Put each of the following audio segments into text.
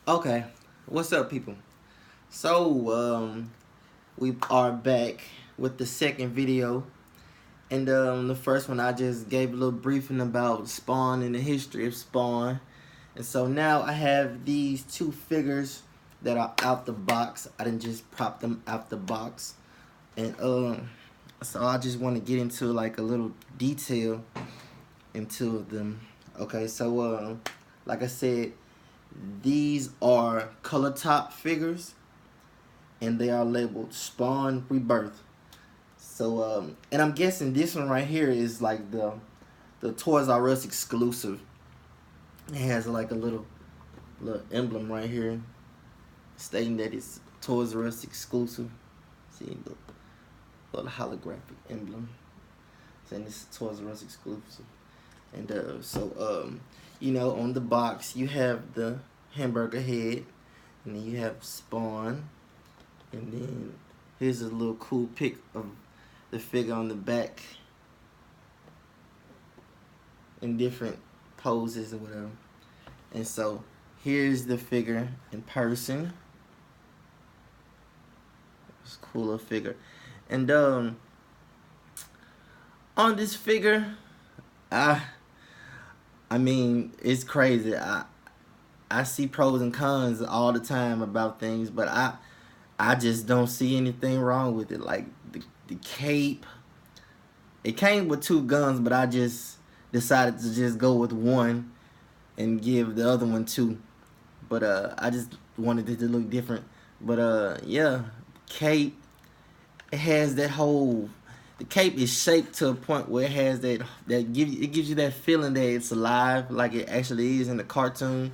Okay, what's up, people? So, we are back with the second video, and the first one I just gave a little briefing about Spawn and the history of Spawn, and so now I have these two figures that are out the box. I didn't just prop them out the box, and so I just want to get into like a little detail into them. Okay, so like I said, these are color top figures, and they are labeled Spawn Rebirth. So and I'm guessing this one right here is like the Toys R Us exclusive. It has like a little emblem right here stating that it's Toys R Us exclusive. See the little holographic emblem saying it's Toys R Us exclusive. And you know, on the box you have the hamburger head, and then you have Spawn, and then here's a little cool pic of the figure on the back in different poses or whatever. And so here's the figure in person. It's a cool little figure. And on this figure, I mean, it's crazy. I see pros and cons all the time about things, but I just don't see anything wrong with it. Like the cape, it came with two guns, but I just decided to just go with one and give the other one two. But I just wanted it to look different. But yeah, cape, it has that whole. The cape is shaped to a point where it has it gives you that feeling that it's alive, like it actually is in the cartoon.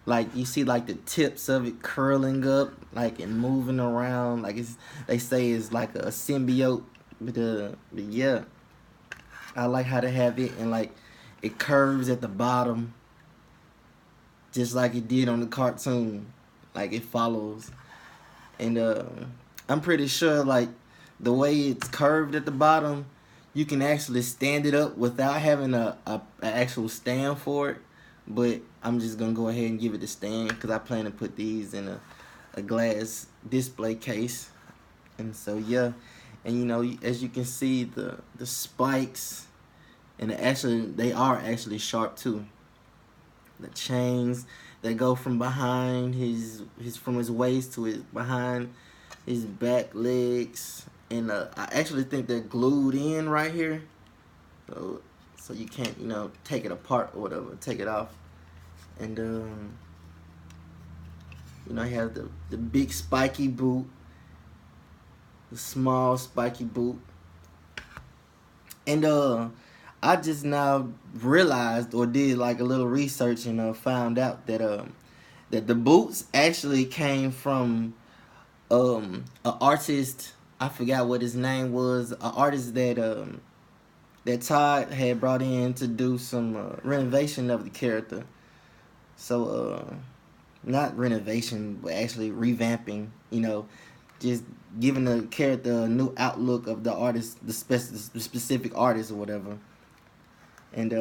Like you see like the tips of it curling up, like and moving around, like they say it's like a symbiote. But yeah, I like how they have it, and like it curves at the bottom, just like it did on the cartoon, like it follows. And I'm pretty sure like the way it's curved at the bottom, you can actually stand it up without having a actual stand for it. But I'm just gonna go ahead and give it a stand because I plan to put these in a glass display case. And so yeah, and you know, as you can see, the spikes, and they are actually sharp too. The chains that go from behind from his waist to his behind his back legs, and I actually think they're glued in right here, so you can't, you know, take it apart or whatever, take it off. And you know, you have the big spiky boot, the small spiky boot, and I just now realized or did like a little research, and found out that that the boots actually came from an artist. I forgot what his name was. An artist that Todd had brought in to do some renovation of the character. So not renovation, but actually revamping. You know, just giving the character a new outlook of the artist, the specific artist or whatever. And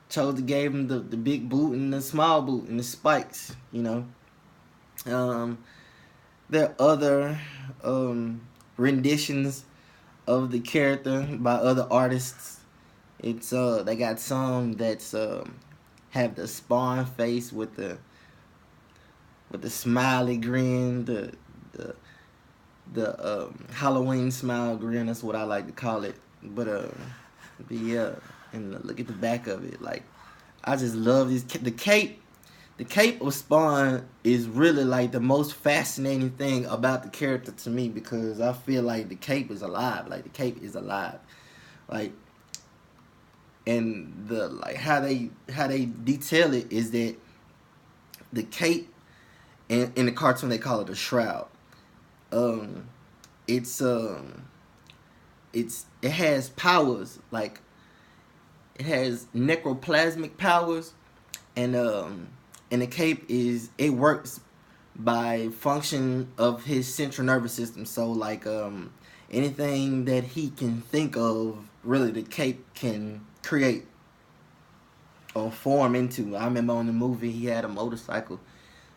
chose to give him the big boot and the small boot and the spikes. You know. There are other renditions of the character by other artists. It's they got some that's have the Spawn face with the smiley grin, the Halloween smile grin. That's what I like to call it. But yeah, and look at the back of it. Like, I just love these. The cape of Spawn is really like the most fascinating thing about the character to me, because I feel like the cape is alive. Like, the cape is alive. Like, and the like how they detail it is that the cape in the cartoon they call it a shroud. It has powers, like it has necroplasmic powers, and the cape it works by function of his central nervous system. So like anything that he can think of, really the cape can create or form into. I remember on the movie he had a motorcycle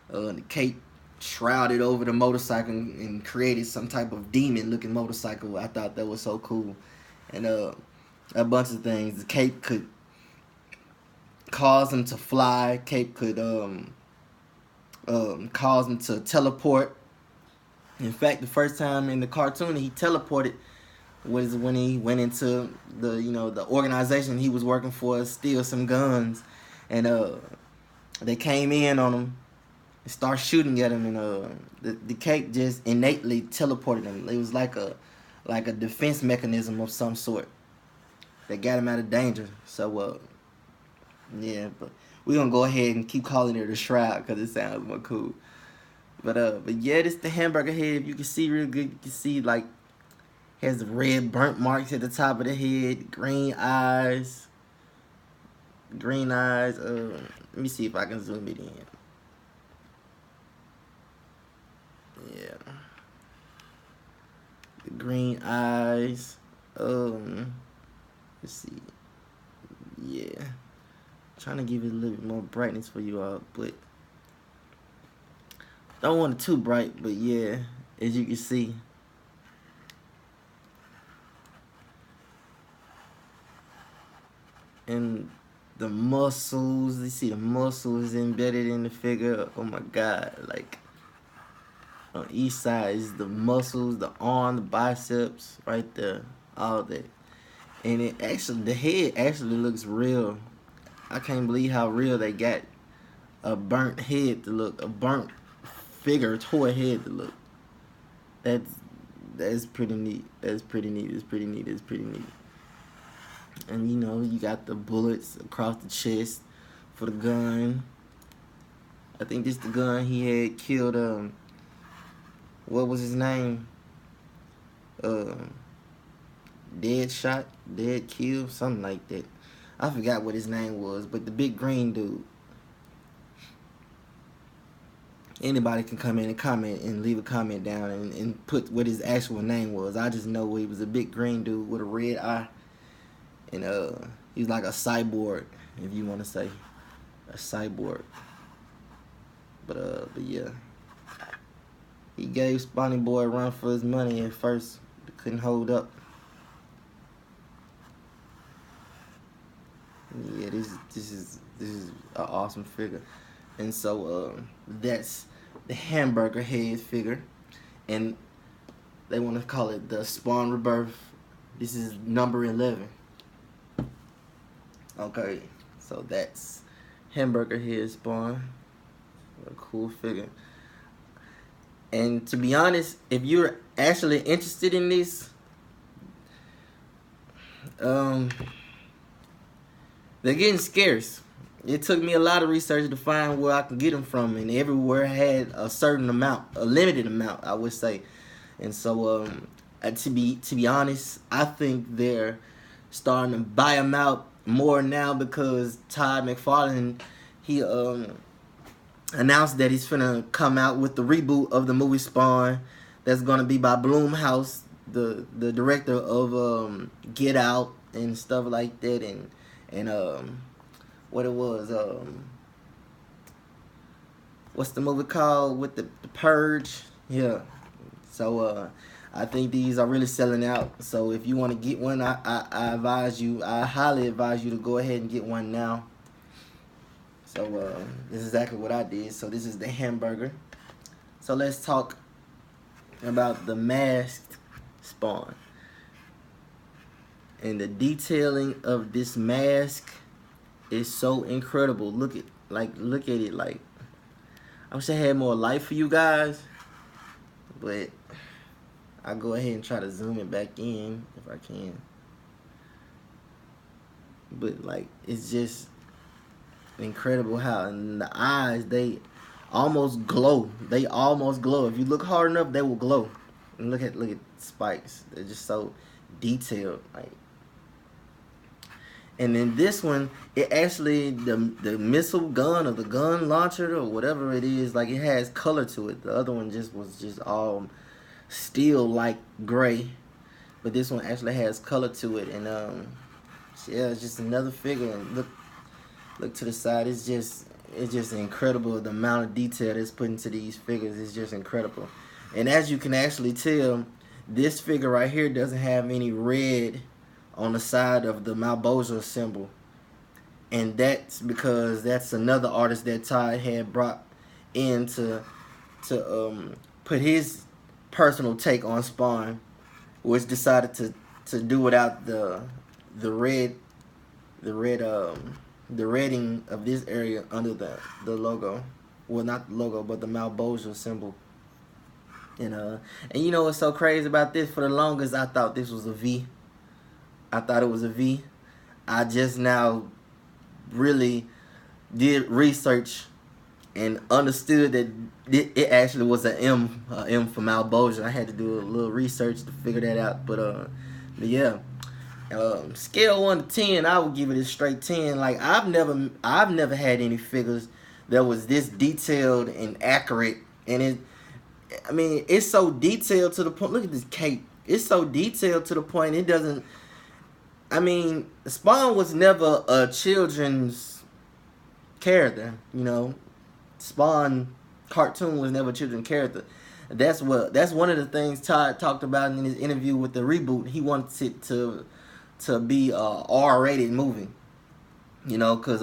The cape shrouded over the motorcycle and created some type of demon looking motorcycle. I thought that was so cool. And a bunch of things. The cape could cause him to fly. Cape could cause him to teleport. In fact, the first time in the cartoon he teleported was when he went into the organization he was working for, steal some guns, and they came in on him and start shooting at him, and the cape just innately teleported him. It was like a defense mechanism of some sort that got him out of danger. So yeah, but we're gonna go ahead and keep calling it a shroud because it sounds more cool. But yeah, this the hamburger head. If you can see real good, you can see like has the red burnt marks at the top of the head, green eyes. Let me see if I can zoom it in. Yeah, the green eyes. Let's see. Yeah, trying to give it a little bit more brightness for you all, but don't want it too bright. But yeah, as you can see. And the muscles, you see the muscles embedded in the figure. Oh my god, like on each side is the muscles, the arm, the biceps, right there, all that. And it actually, the head actually looks real. I can't believe how real they got a burnt head to look, a burnt figure, toy head to look. That's pretty neat. That's pretty neat. It's pretty neat. It's pretty neat. And you got the bullets across the chest for the gun. I think this the gun he had killed. What was his name? Dead shot, dead kill, something like that. I forgot what his name was, but the big green dude. Anybody can come in and comment and leave a comment down and put what his actual name was. I just know he was a big green dude with a red eye. And he's like a cyborg, if you want to say a cyborg. But yeah, he gave Spawny Boy a run for his money at first. But couldn't hold up. Yeah, this is an awesome figure. And so that's the hamburger head figure, and they want to call it the Spawn Rebirth. This is number 11. Okay, so that's hamburger head Spawn. What a cool figure. And to be honest, if you're actually interested in this, they're getting scarce. It took me a lot of research to find where I can get them from, and everywhere had a certain amount, a limited amount, I would say. And so, to be honest, I think they're starting to buy them out more now because Todd McFarlane, he announced that he's finna come out with the reboot of the movie Spawn that's gonna be by Blumhouse, the director of Get Out and stuff like that, and what it was, what's the movie called with the Purge? Yeah. So I think these are really selling out. So if you want to get one, I highly advise you to go ahead and get one now. So this is exactly what I did. So this is the hamburger. So let's talk about the masked Spawn. And the detailing of this mask is so incredible. Look at it. Like, I wish I had more light for you guys, but I'll go ahead and try to zoom it back in if I can. But like, it's just incredible how, and the eyes, they almost glow. They almost glow. If you look hard enough, they will glow. And look at spikes. They're just so detailed. Like, and then this one, it actually, the missile gun or the gun launcher or whatever it is, like, it has color to it. The other one was just all steel like gray, but this one actually has color to it. And yeah, it's just another figure. And look to the side. It's just it's just incredible. The amount of detail that's put into these figures is just incredible. And as you can actually tell, this figure right here doesn't have any red on the side of the Malbolgia symbol. And that's because that's another artist that Todd had brought in to put his personal take on Spawn, which decided to do without the redding of this area under the logo. Well, not the logo, but the Malbolgia symbol. And you know what's so crazy about this? For the longest, I thought this was a V. I thought it was a V. I just now really did research and understood that it actually was an M for Malbolgia. I had to do a little research to figure that out. But yeah. Scale 1 to 10, I would give it a straight 10. Like I've never had any figures that was this detailed and accurate, and it's so detailed to the point. Look at this cape. It's so detailed to the point it doesn't. Spawn was never a children's character. You know, Spawn cartoon was never a children's character. That's one of the things Todd talked about in his interview with the reboot. He wants it to be a R-rated movie, you know, because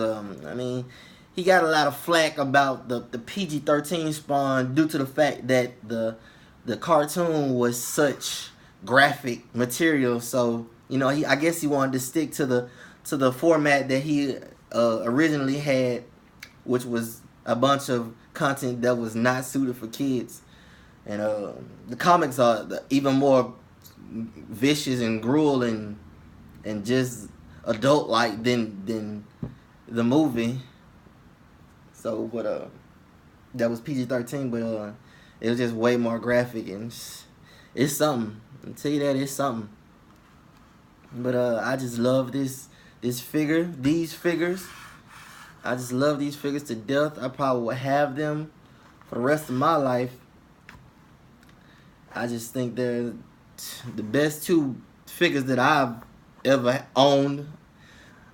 he got a lot of flack about the PG-13 Spawn due to the fact that the cartoon was such graphic material. So you know, I guess he wanted to stick to the format that he originally had, which was a bunch of content that was not suited for kids. And the comics are even more vicious and grueling and just adult-like than the movie. So, but that was PG-13, but it was just way more graphic, and it's something. I'll tell you that, it's something. But I just love these figures. I just love these figures to death. I probably will have them for the rest of my life. I just think they're the best two figures that I've ever owned.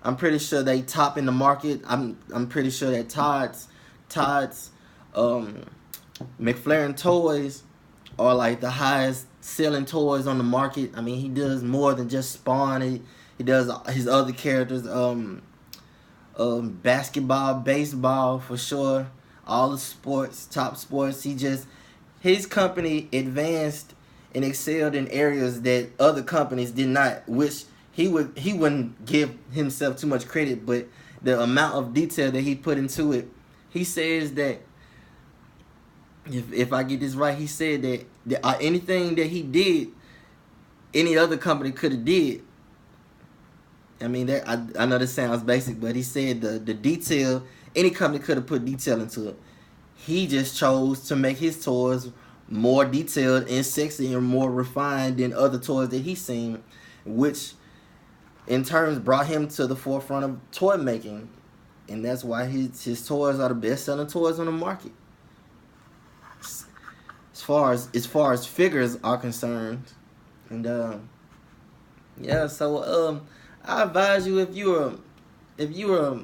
I'm pretty sure they top in the market. I'm pretty sure that Todd's McFlaren toys are like the highest selling toys on the market. I mean, he does more than just Spawn. He does his other characters, basketball, baseball for sure, all the sports, top sports. His company advanced and excelled in areas that other companies did not, which he wouldn't give himself too much credit, but the amount of detail that he put into it. He says that, if I get this right, he said that anything that he did, any other company could have did. I mean, I know this sounds basic, but he said the detail, any company could have put detail into it. He just chose to make his toys more detailed and sexy and more refined than other toys that he's seen, which in turn brought him to the forefront of toy making. And that's why his toys are the best selling toys on the market. As far as figures are concerned. And yeah, so I advise you, if you're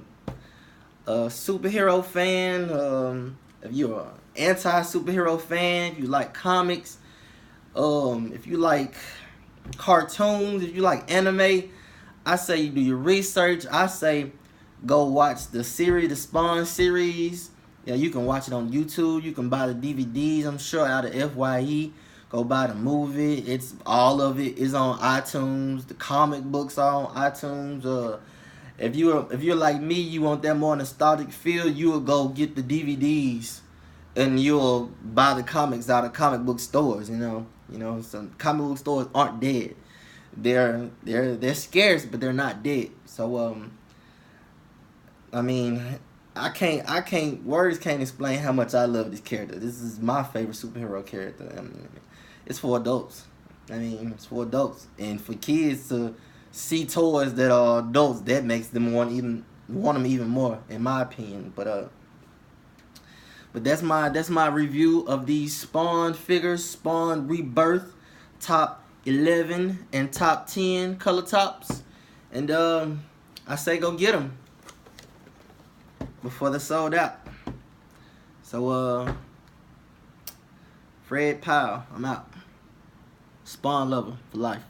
a superhero fan, if you're an anti-superhero fan, if you like comics, if you like cartoons, if you like anime, I say you do your research. I say go watch the Spawn series. Yeah, you can watch it on YouTube. You can buy the DVDs, I'm sure, out of FYE. Go buy the movie. It's all of it is on iTunes. The comic books are on iTunes. If you're like me, you want that more nostalgic feel, you will go get the DVDs and you'll buy the comics out of comic book stores. You know, some comic book stores aren't dead. They're scarce, but they're not dead. So I mean, words can't explain how much I love this character. This is my favorite superhero character. I mean, it's for adults. It's for adults, and for kids to see toys that are adults, that makes them want them even more, in my opinion. But that's my review of these Spawn figures, Spawn Rebirth, top 11 and top 10 color tops, and I say go get them before they're sold out. So Fred Powell, I'm out. Spawn lover for life.